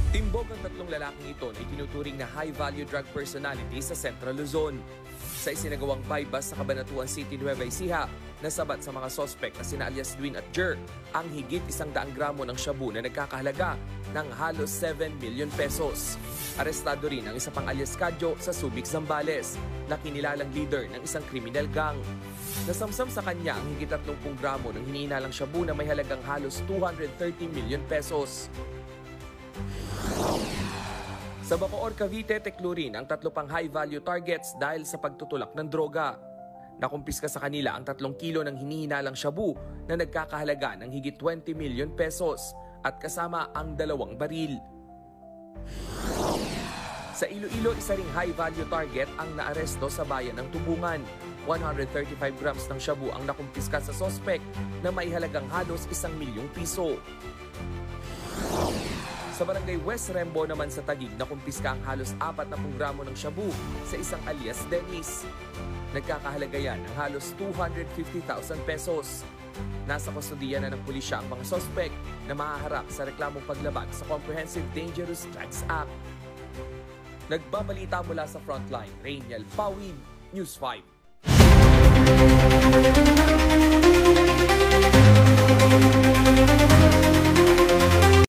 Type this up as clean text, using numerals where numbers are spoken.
Timbog ang tatlong lalaking ito na itinuturing na high-value drug personality sa Central Luzon. Sa isinagawang bypass sa Cabanatuan City, Nueva Ecija, nasabat sa mga sospek na sina alias Dwin at Jer ang higit 100 gramo ng shabu na nagkakahalaga ng halos 7 million pesos. Arestado rin ang isa pang alias Kadyo sa Subic, Zambales, na kinilalang leader ng isang criminal gang. Nasamsam sa kanya ang higit 30 gramo ng hinihinalang shabu na may halagang halos 230 million pesos. Sa Bacoor, Cavite, teklurin ang 3 pang high-value targets dahil sa pagtutulak ng droga. Nakumpiska sa kanila ang 3 kilo ng hinihinalang shabu na nagkakahalaga ng higit 20 million pesos at kasama ang 2 baril. Sa Iloilo, isa ring high-value target ang naaresto sa bayan ng Tubungan. 135 grams ng shabu ang nakumpiska sa sospek na may halagang halos 1 milyong piso. Sa barangay West Rembo naman sa Taguig, nakumpiska ang halos 40 gramo ng shabu sa isang alias Dennis. Nagkakahalaga yan ng halos 250,000 pesos. Nasa kustudiya na ng pulisya ang mga sospek na mahaharap sa reklamong paglabag sa Comprehensive Dangerous Drugs Act. Nagbabalita mula sa Frontline, Rainiel Pawin, News 5.